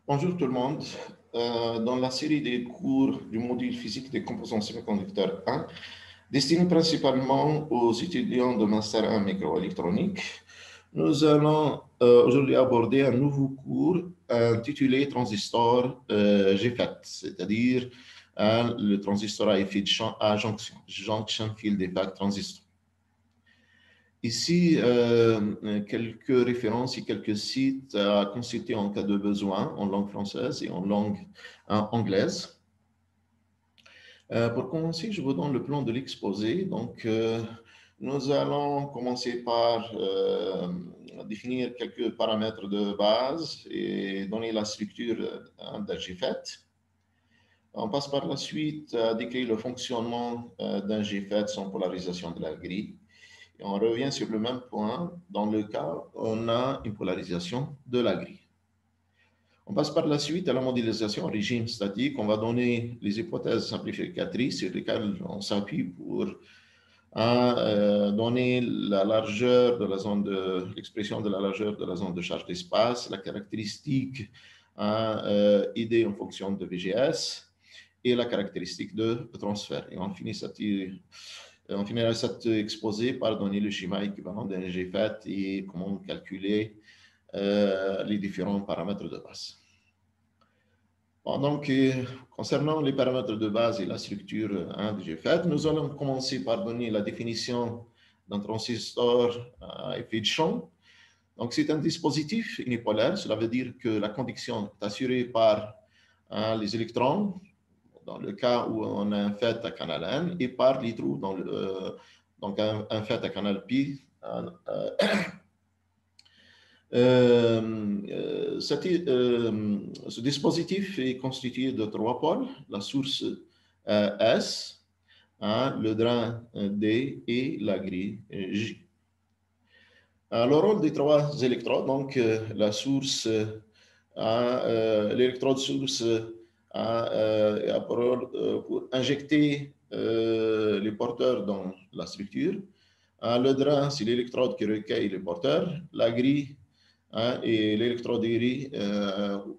Bonjour tout le monde. Dans la série des cours du module physique des composants semi-conducteurs 1, destiné principalement aux étudiants de Master 1 microélectronique, nous allons aujourd'hui aborder un nouveau cours intitulé Transistor GFET, c'est-à-dire le transistor à effet à jonction, Junction Field Effect Transistor. Ici, quelques références et quelques sites à consulter en cas de besoin en langue française et en langue anglaise. Pour commencer, je vous donne le plan de l'exposé. Donc, nous allons commencer par définir quelques paramètres de base et donner la structure d'un GFET. On passe par la suite à décrire le fonctionnement d'un GFET sans polarisation de la grille. Et on revient sur le même point dans le cas où on a une polarisation de la grille. On passe par la suite à la modélisation en régime statique. On va donner les hypothèses simplificatrices sur lesquelles on s'appuie pour donner la largeur de la zone de l'expression de la largeur de la zone de charge d'espace, la caractéristique idée en fonction de VGS et la caractéristique de transfert. Et on finira cet exposé par donner le schéma équivalent d'un GFET et comment calculer les différents paramètres de base. Bon, donc, concernant les paramètres de base et la structure du GFET, nous allons commencer par donner la définition d'un transistor à effet de champ. Donc, c'est un dispositif unipolaire. Cela veut dire que la conduction est assurée par les électrons, dans le cas où on a un FET à canal N, et par les trous, donc un FET à canal Pi. Ce dispositif est constitué de trois pôles, la source S, le drain D et la grille J. Le rôle des trois électrodes, donc la source, l'électrode source a pour rôle pour injecter les porteurs dans la structure. Le drain, c'est l'électrode qui recueille les porteurs. La grille et l'électrode gris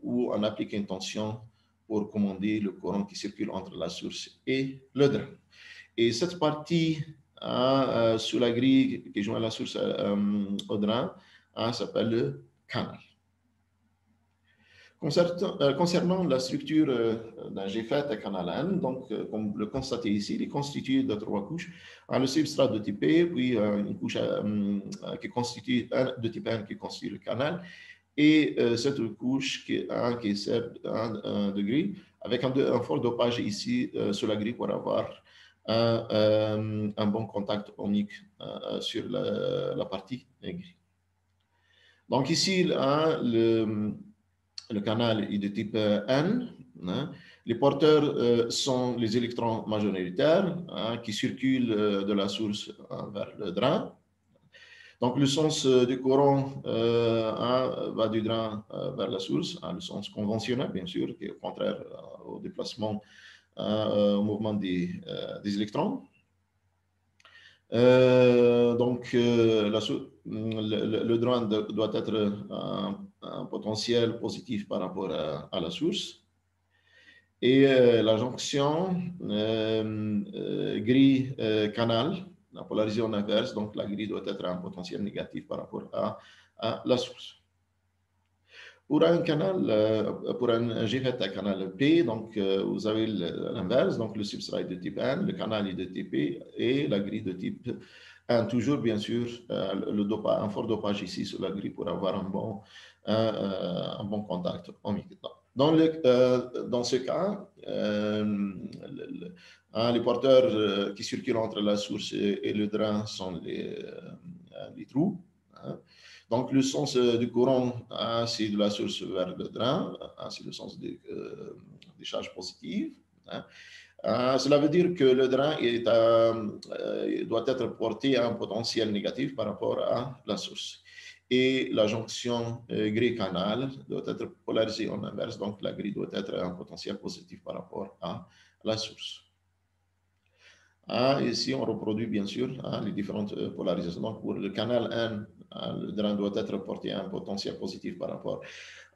où on applique une tension pour commander le courant qui circule entre la source et le drain. Et cette partie sous la grille qui joint la source au drain s'appelle le canal. Concernant la structure d'un GFET à canal N, donc, comme vous le constatez ici, il est constitué de trois couches. Le substrat de type P, puis une couche qui constitue de type N qui constitue le canal, et cette couche qui est celle de grille, avec un fort dopage ici sur la grille pour avoir un bon contact ohmique sur la partie gris. Donc ici, le canal est de type N. Les porteurs sont les électrons majoritaires qui circulent de la source vers le drain. Donc, le sens du courant va du drain vers la source, le sens conventionnel, bien sûr, qui est contraire au déplacement, au mouvement des électrons. Donc, le drain doit être un potentiel positif par rapport à la source. Et la jonction grille-canal, la polarisation inverse, donc la grille doit être un potentiel négatif par rapport à la source. Pour un canal, pour un GFET à canal P, donc vous avez l'inverse, donc le substrat est de type N, le canal est de type P et la grille de type N. Toujours, bien sûr, un fort dopage ici sur la grille pour avoir un bon contact ohmique. Dans ce cas, les porteurs qui circulent entre la source et le drain sont les trous. Donc, le sens du courant, c'est de la source vers le drain, c'est le sens des charges positives. Cela veut dire que le drain doit être porté à un potentiel négatif par rapport à la source. Et la jonction grille-canal doit être polarisée en inverse, donc la grille doit être un potentiel positif par rapport à la source. Ici, on reproduit bien sûr les différentes polarisations. Donc, pour le canal N, le drain doit être porté à un potentiel positif par rapport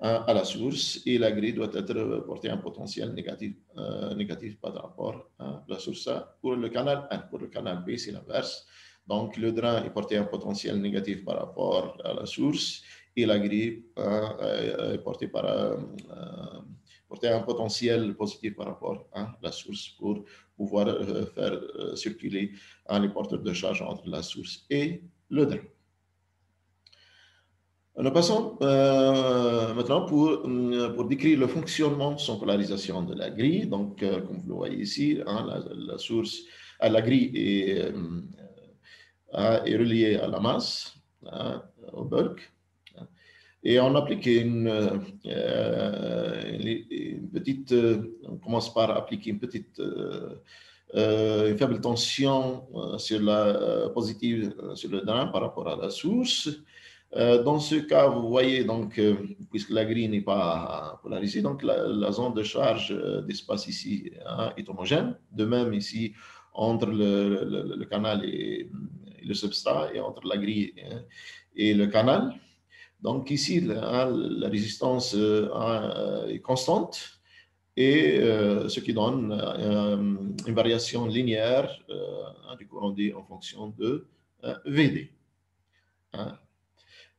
à la source et la grille doit être portée à un potentiel négatif par rapport à la source. Ça, pour le canal N. Pour le canal B, c'est l'inverse. Donc, le drain est porté à un potentiel négatif par rapport à la source et la grille est portée portée à un potentiel positif par rapport à la source pour pouvoir faire circuler les porteurs de charge entre la source et le drain. Nous passons maintenant pour décrire le fonctionnement sans polarisation de la grille. Donc, comme vous le voyez ici, la source, la grille est reliée à la masse, au bulk. Et on applique une petite, on commence par appliquer une petite, une faible tension sur la positive sur le drain par rapport à la source. Dans ce cas, vous voyez donc, puisque la grille n'est pas polarisée, donc la zone de charge d'espace ici est homogène. De même ici, entre le canal et le substrat et entre la grille et le canal. Donc ici, la résistance est constante et ce qui donne une variation linéaire du courant D en fonction de VD.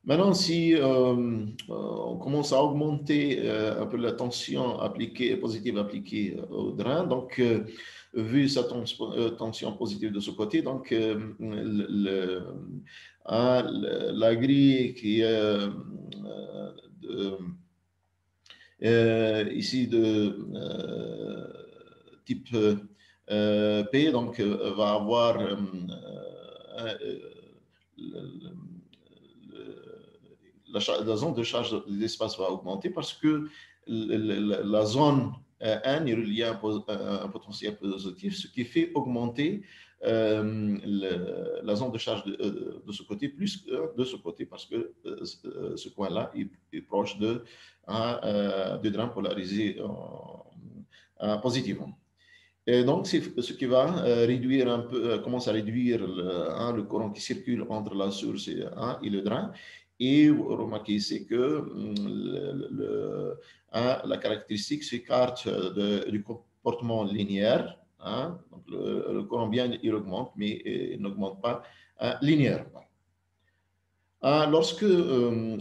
Maintenant, si on commence à augmenter un peu la tension positive appliquée au drain, donc vu sa tension positive de ce côté, donc la grille qui est ici de type P, donc va avoir la zone de charge de l'espace va augmenter parce que la zone N est reliée à un potentiel positif, ce qui fait augmenter la zone de charge de ce côté plus que de ce côté parce que ce coin-là est proche du drain polarisé positivement. Et donc, c'est ce qui va réduire un peu, commence à réduire le courant qui circule entre la source et le drain. Et vous remarquez ici que la caractéristique s'écarte du comportement linéaire. Donc le courant bien, il augmente, mais il n'augmente pas linéairement. Lorsque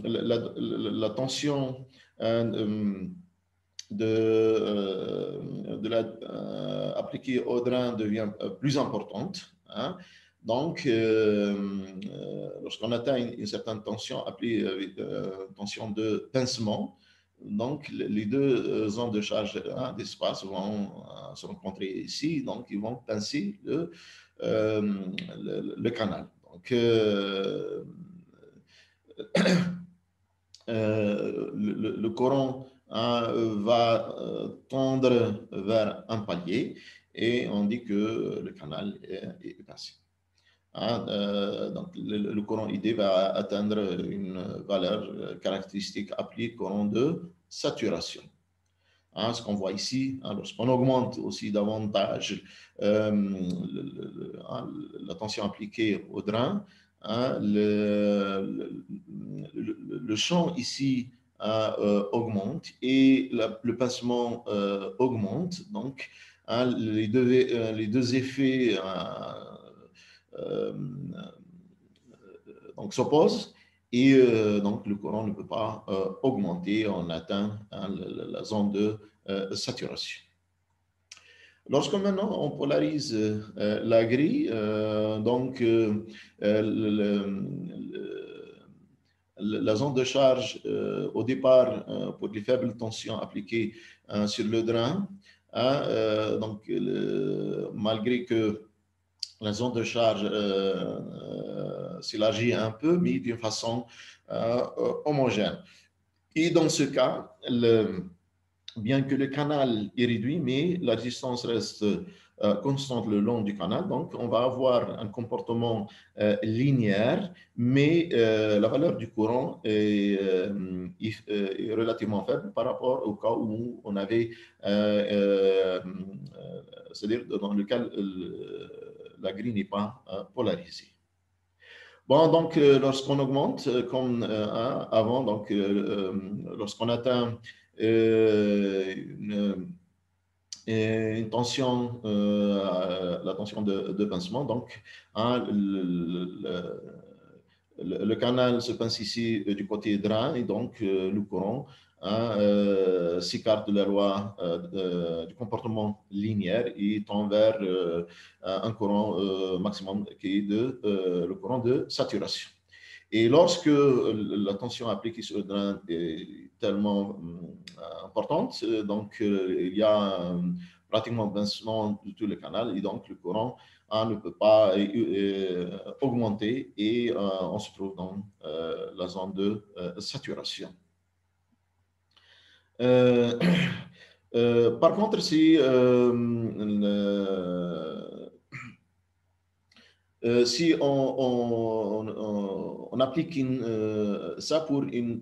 la tension appliquée au drain devient plus importante. Donc, lorsqu'on atteint une certaine tension, appelée tension de pincement, donc les deux zones de charge d'espace vont se rencontrer ici, donc ils vont pincer le canal. Donc, le courant va tendre vers un palier et on dit que le canal est passé. Donc, le courant ID va atteindre une valeur caractéristique appelée courant de saturation. Ce qu'on voit ici, lorsqu'on augmente aussi davantage la tension appliquée au drain, le champ ici augmente et le pincement augmente. Donc, les deux effets donc s'opposent et donc le courant ne peut pas augmenter, on atteint la zone de saturation. Lorsque maintenant on polarise la grille, donc la zone de charge au départ pour les faibles tensions appliquées sur le drain, donc malgré que la zone de charge s'élargit un peu, mais d'une façon homogène. Et dans ce cas, bien que le canal est réduit, mais la résistance reste constante le long du canal. Donc, on va avoir un comportement linéaire, mais la valeur du courant est relativement faible par rapport au cas où on avait, c'est-à-dire dans le cas la grille n'est pas polarisée. Bon, donc, lorsqu'on augmente, comme avant, donc, lorsqu'on atteint une tension, la tension de pincement, donc, hein, le canal se pince ici du côté drain, et donc le courant s'écarte de la loi du comportement linéaire et tend vers un courant maximum qui est le courant de saturation. Et lorsque la tension appliquée sur le drain est tellement importante, donc il y a pratiquement un pincement de tout le canal et donc le courant ne peut pas augmenter et on se trouve dans la zone de saturation. Par contre, si si on applique ça pour une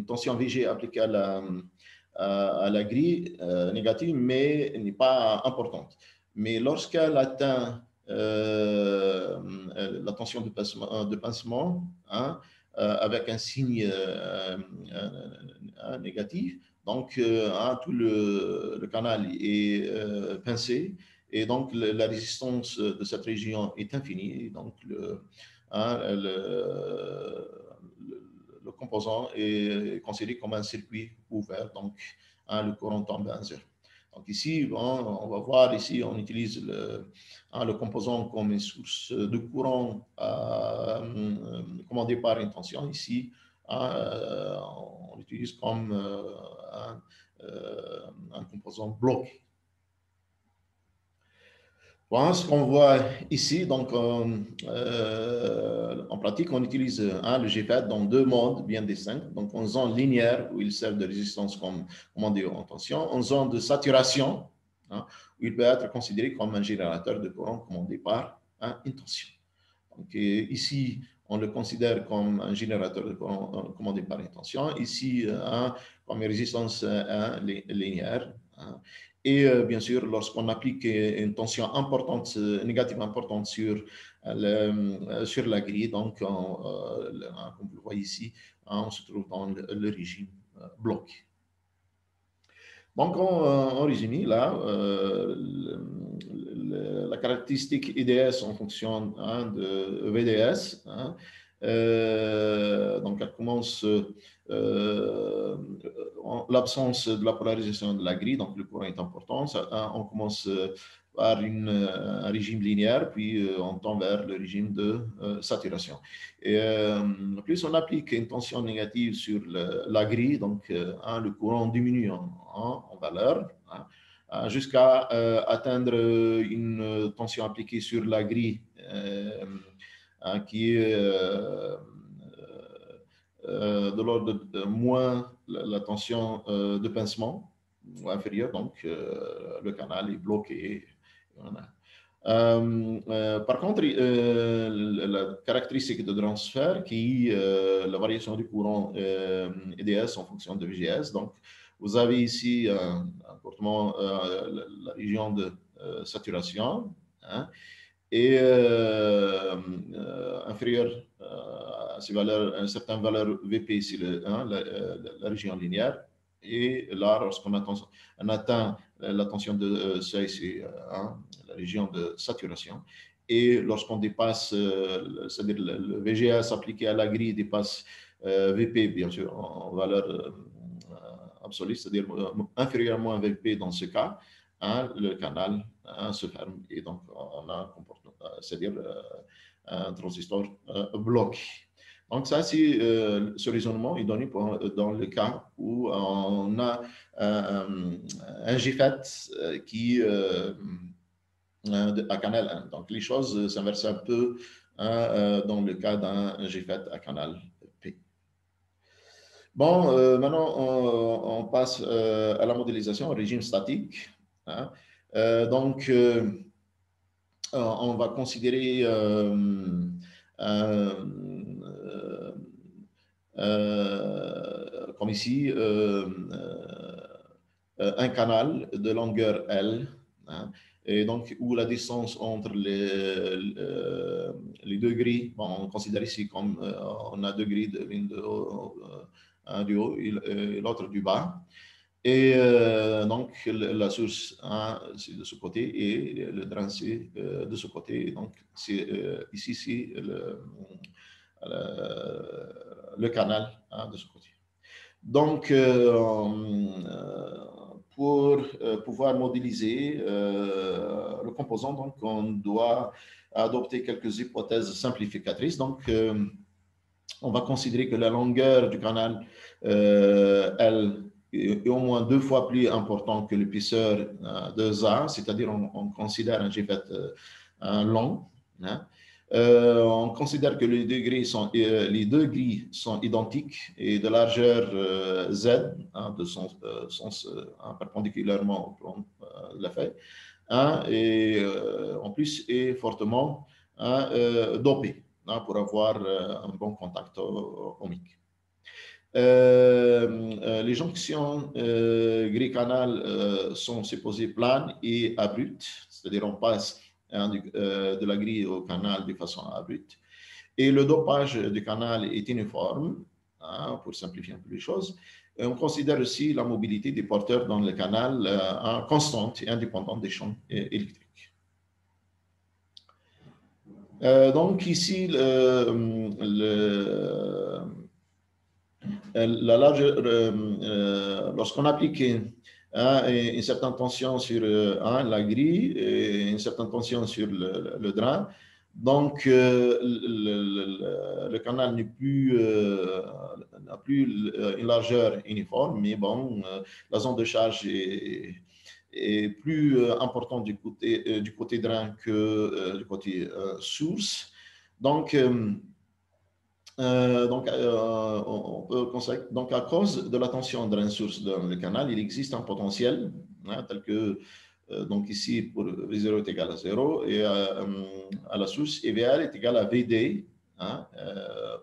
tension VG appliquée à la grille négative, mais n'est pas importante. Mais lorsqu'elle atteint la tension de pincement hein, avec un signe négatif, donc tout le canal est pincé, et donc, la résistance de cette région est infinie. Donc, le composant est considéré comme un circuit ouvert. Donc, le courant tombe à zéro. Donc, ici, on va voir, ici, on utilise le composant comme une source de courant commandée par une tension. Ici, on l'utilise comme un composant bloqué. Voilà ce qu'on voit ici. Donc, en pratique, on utilise le GFET dans deux modes bien distincts. Donc, en zone linéaire, où il sert de résistance comme on dit en tension, en zone de saturation, où il peut être considéré comme un générateur de courant commandé par une tension. Donc, ici, on le considère comme un générateur de courant commandé par une tension. Ici, comme une résistance linéaire. Et bien sûr, lorsqu'on applique une tension importante, négative importante sur la grille, donc comme vous le voyez ici, on se trouve dans le régime bloqué. Donc, en résumé, là, la caractéristique IDS en fonction de VDS, donc elle commence en l'absence de la polarisation de la grille, donc le courant est important. On commence par un régime linéaire, puis on tend vers le régime de saturation. Et plus on applique une tension négative sur la grille, donc le courant diminue en valeur, jusqu'à atteindre une tension appliquée sur la grille qui est de l'ordre de moins la tension de pincement ou inférieure, donc le canal est bloqué. Voilà. Par contre, la caractéristique de transfert qui est la variation du courant EDS en fonction de VGS. Donc, vous avez ici comportement la région de saturation et inférieure à ces valeurs, une certaine valeur VP, c'est la région linéaire. Et là, lorsqu'on atteint la tension de seuil, c'est la région de saturation. Et lorsqu'on dépasse, c'est-à-dire le VGS appliqué à la grille dépasse VP, bien sûr, en valeur absolue, c'est-à-dire inférieurement à VP dans ce cas, le canal se ferme et donc on a un comportement, c'est-à-dire un transistor bloqué. Donc ça, c'est ce raisonnement est donné dans le cas où on a un GFET qui à canal 1. Donc les choses s'inversent un peu dans le cas d'un GFET à canal P. Bon, maintenant on passe à la modélisation au régime statique. Donc on va considérer comme ici un canal de longueur L et donc où la distance entre les deux grilles, bon, on considère ici comme on a deux grilles, l'une un du haut et l'autre du bas. Et donc, la source, c'est de ce côté et le drain, c'est de ce côté. Donc, ici, c'est le canal de ce côté. Donc, pour pouvoir modéliser le composant, donc, on doit adopter quelques hypothèses simplificatrices. Donc, on va considérer que la longueur du canal, elle, est au moins 2 fois plus importante que l'épaisseur de ZA, c'est-à-dire on considère un GFET long. Hein. On considère que les deux grilles sont identiques et de largeur Z, de sens perpendiculairement au plan de la feuille, et en plus est fortement dopé pour avoir un bon contact ohmique. Les jonctions grille-canal sont supposées planes et abruptes, c'est-à-dire on passe de la grille au canal de façon abrupte. Et le dopage du canal est uniforme, pour simplifier un peu les choses. Et on considère aussi la mobilité des porteurs dans le canal constante et indépendante des champs électriques. Donc ici, la largeur, lorsqu'on applique une certaine tension sur la grille et une certaine tension sur le drain, donc le canal n'a plus une largeur uniforme, mais bon, la zone de charge est plus importante du côté drain que du côté source. Donc, on peut constater, donc à cause de la tension drain-source dans le canal, il existe un potentiel, tel que, donc ici, pour V0 est égal à 0, et à la source, EVR est égal à VD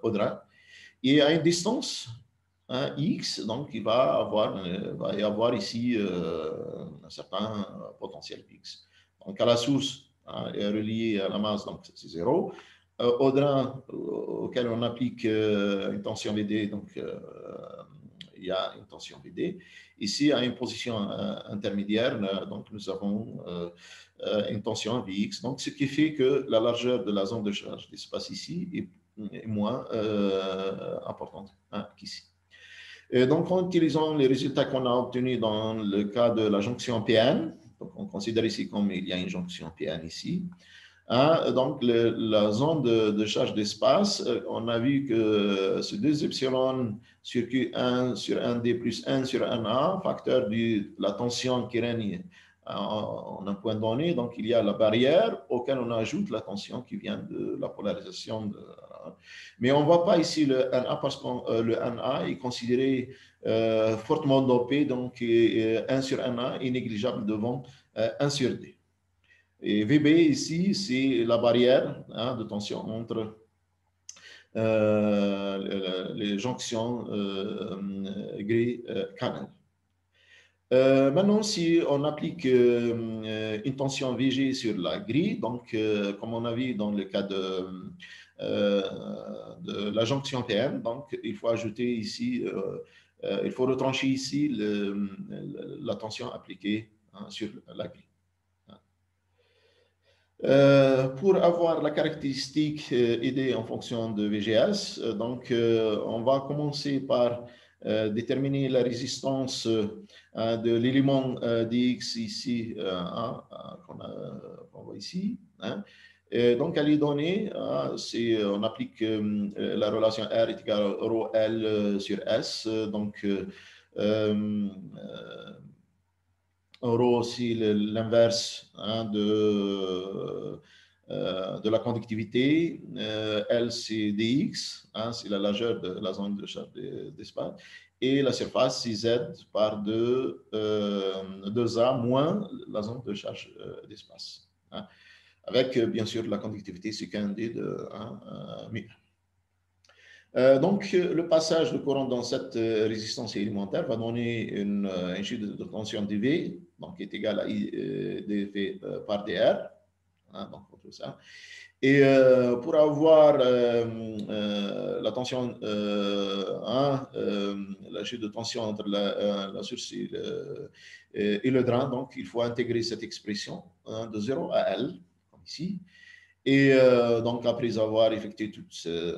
au drain. Et à une distance X, donc il va y avoir ici un certain potentiel X. Donc à la source est relié à la masse, donc c'est 0. Au drain auquel on applique une tension VD, donc il y a une tension VD. Ici, à une position intermédiaire, donc nous avons une tension Vx. Donc, ce qui fait que la largeur de la zone de charge d'espace ici est moins importante qu'ici. Et donc, en utilisant les résultats qu'on a obtenus dans le cas de la jonction PN, donc on considère ici comme il y a une jonction PN ici, donc, la zone de charge d'espace, on a vu que ce 2 epsilon sur Q1 sur 1D plus 1 sur 1A, facteur de la tension qui règne en un point donné. Donc, il y a la barrière auquel on ajoute la tension qui vient de la polarisation. Mais on ne voit pas ici le 1A parce que le 1A est considéré fortement dopé, donc 1 sur 1A est négligeable devant 1 sur D. Et VB ici, c'est la barrière de tension entre les jonctions grille-canal. Maintenant, si on applique une tension VG sur la grille, donc comme on a vu dans le cas de la jonction PM, donc il faut ajouter ici, il faut retrancher ici la tension appliquée sur la grille. Pour avoir la caractéristique ID en fonction de VGS, donc on va commencer par déterminer la résistance de l'élément dx ici, qu'on voit ici. Et donc, elle est donnée, on applique la relation R est égale à ρ L sur S. Donc, ρ, c'est l'inverse de la conductivité. L, c'est dx, c'est la largeur de la zone de charge d'espace. Et la surface, c'est Z par 2A moins la zone de charge d'espace. Avec, bien sûr, la conductivité, c'est qu'un D de 1 μ. Donc, le passage de courant dans cette résistance élémentaire va donner une chute de tension dV, donc qui est égale à I dV par dR. Hein, donc, on trouve ça. Et pour avoir la tension 1, la chute de tension entre la source et le drain, donc il faut intégrer cette expression de 0 à L, comme ici. Et donc, après avoir effectué toutes ces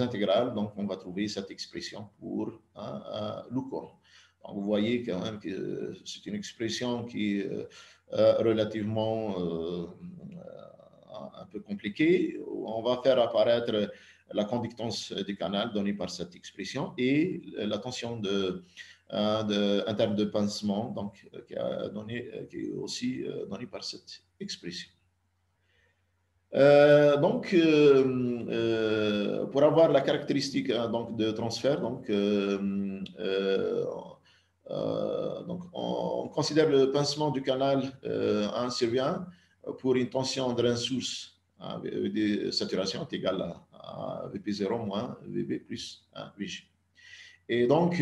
intégrales, donc on va trouver cette expression pour le courant. Donc, vous voyez quand même que c'est une expression qui est relativement un peu compliquée. On va faire apparaître la conductance du canal donnée par cette expression et la tension interne de pincement, donc, qui est aussi donnée par cette expression. Donc, pour avoir la caractéristique donc, de transfert, donc, on considère le pincement du canal survient pour une tension drain-source de saturation est égale à Vp0 moins Vb plus Vg. Et donc,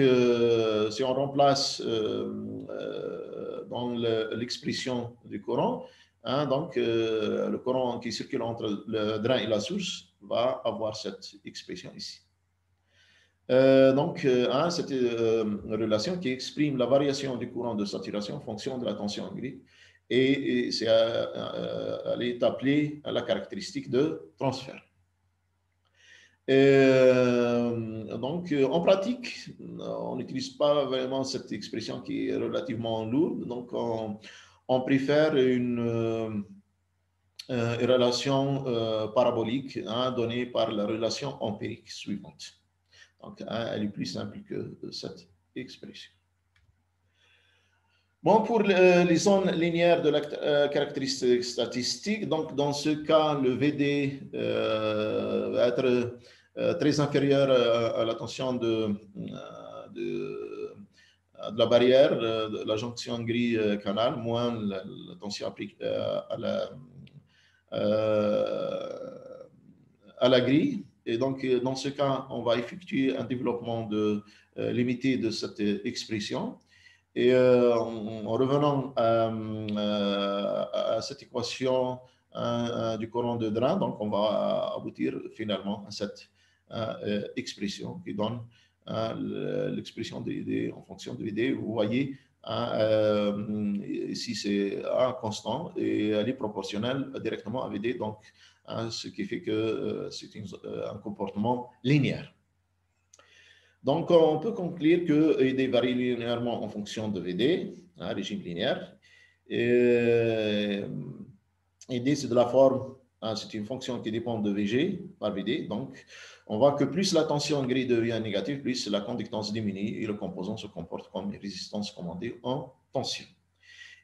si on remplace dans l'expression du courant, donc, le courant qui circule entre le drain et la source va avoir cette expression ici. Donc, c'est une relation qui exprime la variation du courant de saturation en fonction de la tension grid. Et elle est appelée la caractéristique de transfert. Donc, en pratique, on n'utilise pas vraiment cette expression qui est relativement lourde. Donc, on préfère une relation parabolique donnée par la relation empirique suivante. Donc, elle est plus simple que cette expression. Bon, pour les zones linéaires de la caractéristique statistique, donc dans ce cas, le VD va être très inférieur à la tension de la barrière, de la jonction gris-canal, moins la tension appliquée à la grille. Et donc, dans ce cas, on va effectuer un développement limité de cette expression. Et en revenant à cette équation du courant de drain, donc on va aboutir finalement à cette expression qui donne l'expression de VD en fonction de VD. Vous voyez, ici c'est un constant et elle est proportionnelle directement à VD, donc ce qui fait que c'est un comportement linéaire. Donc, on peut conclure que ED varie linéairement en fonction de VD, régime linéaire. ED, c'est de la forme, c'est une fonction qui dépend de VG par VD. Donc, on voit que plus la tension gris devient négative, plus la conductance diminue et le composant se comporte comme une résistance commandée en tension.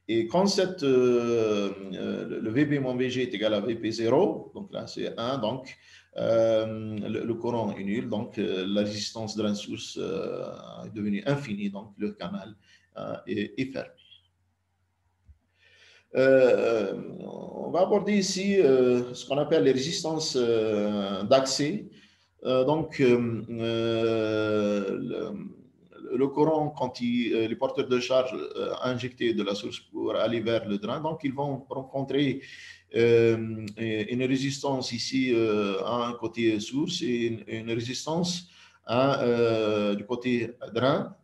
Et quand le VB moins VG est égal à VP0, donc là c'est 1, donc le courant est nul, donc la résistance de la source est devenue infinie, donc le canal est fermé. On va aborder ici ce qu'on appelle les résistances d'accès. Donc, le courant, quand les porteurs de charge injectés de la source pour aller vers le drain, donc ils vont rencontrer une résistance ici à un côté source et une résistance du côté drain.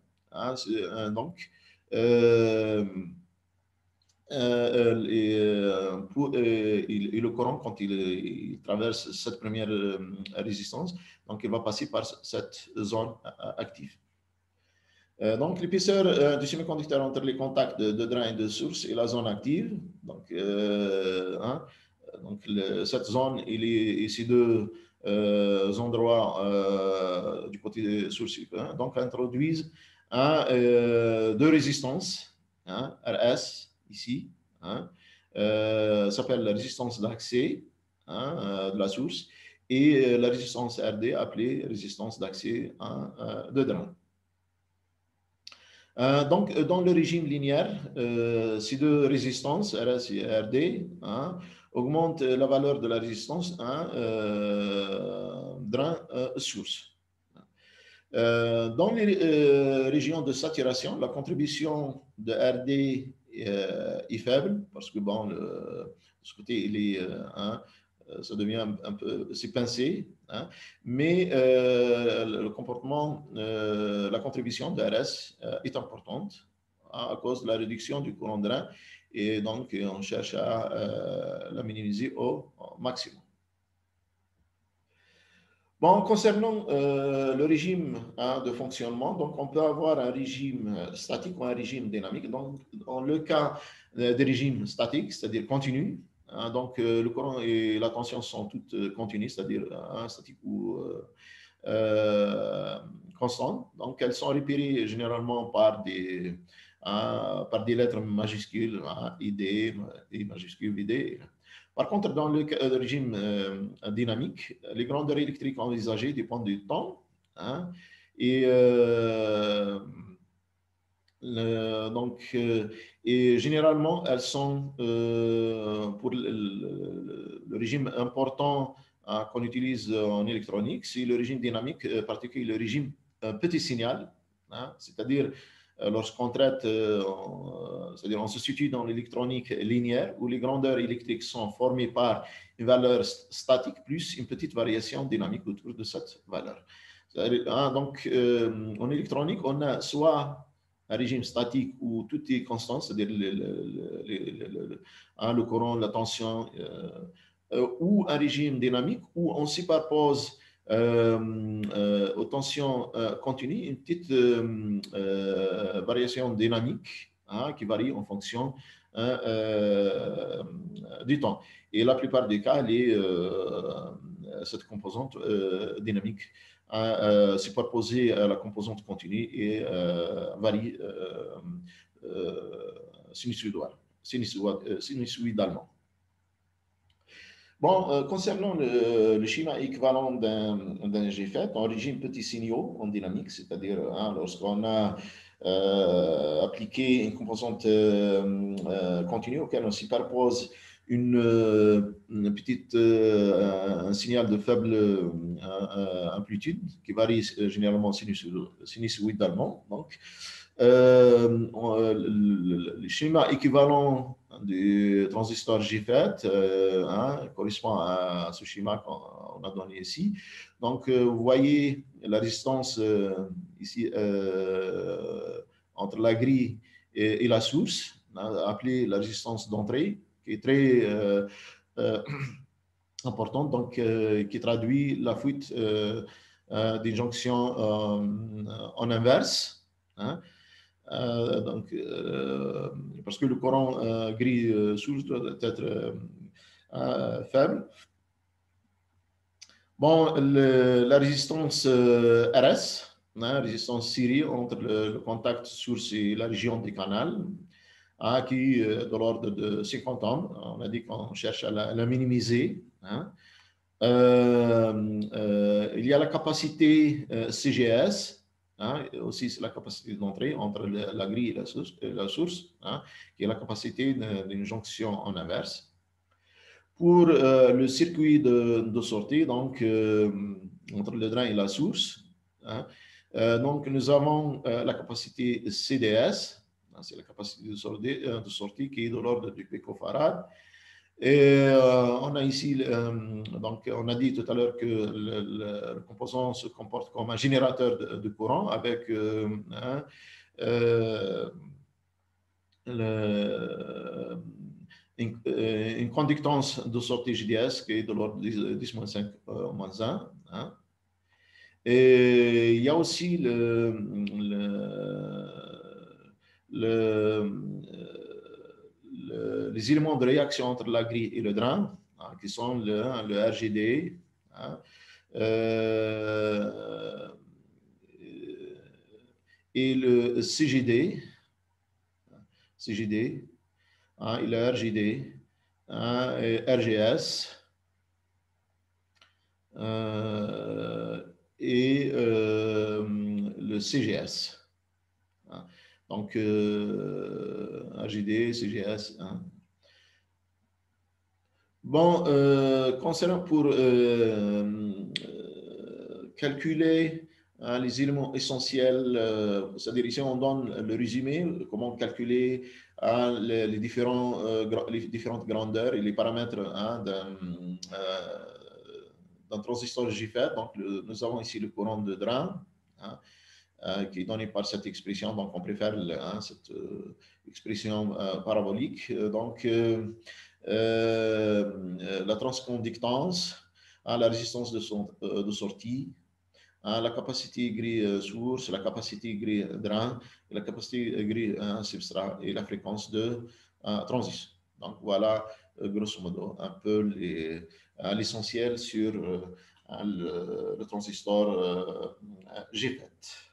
Donc, et le courant, quand il traverse cette première résistance, donc il va passer par cette zone active. Donc, l'épaisseur du semi-conducteur entre les contacts de drain et de source est la zone active. Donc, cette zone, il est ici deux endroits du côté de source. Donc, introduisent deux résistances, RS, ici, s'appelle la résistance d'accès de la source, et la résistance RD appelée résistance d'accès de drain. Donc, dans le régime linéaire, ces deux résistances, RS et RD, augmente la valeur de la résistance drain source. Dans les régions de saturation, la contribution de RD est faible parce que bon, de ce côté, il est, ça devient un peu, c'est pincé, mais le comportement, la contribution de RS est importante à cause de la réduction du courant de drain et donc on cherche à la minimiser au maximum. Bon, concernant le régime de fonctionnement, donc on peut avoir un régime statique ou un régime dynamique. Donc, dans le cas des régimes statiques, c'est-à-dire continu, donc le courant et la tension sont toutes continues, c'est-à-dire statiques ou constantes. Donc, elles sont repérées généralement par des lettres majuscules, ID, I majuscule, ID. Par contre, dans le régime dynamique, les grandeurs électriques envisagées dépendent du temps. Et et généralement, elles sont pour le régime important qu'on utilise en électronique, c'est le régime dynamique, particulier le régime petit signal, c'est-à-dire lorsqu'on traite, c'est-à-dire on se situe dans l'électronique linéaire où les grandeurs électriques sont formées par une valeur statique plus une petite variation dynamique autour de cette valeur. Donc, en électronique, on a soit un régime statique où tout est constant, c'est-à-dire le courant, la tension, ou un régime dynamique où on superpose aux tensions continues une petite variation dynamique qui varie en fonction du temps. Et la plupart des cas, cette composante dynamique superposée à la composante continue et varie sinusoïdalement. Bon, concernant le schéma équivalent d'un GFET en régime petits signaux en dynamique, c'est-à-dire lorsqu'on a appliqué une composante continue auquel on superpose un signal de faible amplitude qui varie généralement sinusoïdalement. Donc, le schéma équivalent du transistor GFET correspond à ce schéma qu'on a donné ici. Donc, vous voyez la résistance ici entre la grille et la source, appelée la résistance d'entrée, qui est très importante, donc qui traduit la fuite des jonctions en inverse. Donc, parce que le courant gris source doit être faible. Bon, la résistance RS, résistance série entre le contact source et la région des canals, qui est de l'ordre de 50 ohms. On a dit qu'on cherche à la minimiser. Il y a la capacité CGS, aussi c'est la capacité d'entrée entre la grille et la source, qui est la capacité d'une jonction en inverse. Pour le circuit de sortie, donc entre le drain et la source, donc nous avons la capacité CDS, c'est la capacité de sortie qui est de l'ordre du picofarad. Et on a ici, donc on a dit tout à l'heure que le composant se comporte comme un générateur de courant avec une conductance de sortie JDS qui est de l'ordre de 10-5-1. Et il y a aussi les éléments de réaction entre la grille et le drain, qui sont le RGD, et le CGD, et le RGD, et RGS, et le CGS. Donc, RGD, CGS. Bon, concernant pour calculer les éléments essentiels, c'est-à-dire ici on donne le résumé, comment calculer les différentes grandeurs et les paramètres d'un transistor JFET. Donc, nous avons ici le courant de drain, hein, qui est donné par cette expression. Donc, on préfère cette expression parabolique. Donc, la transconductance, la résistance de sortie, la capacité gris source, la capacité gris drain, la capacité gris substrat et la fréquence de transition. Donc voilà, grosso modo, un peu l'essentiel sur le transistor GFET.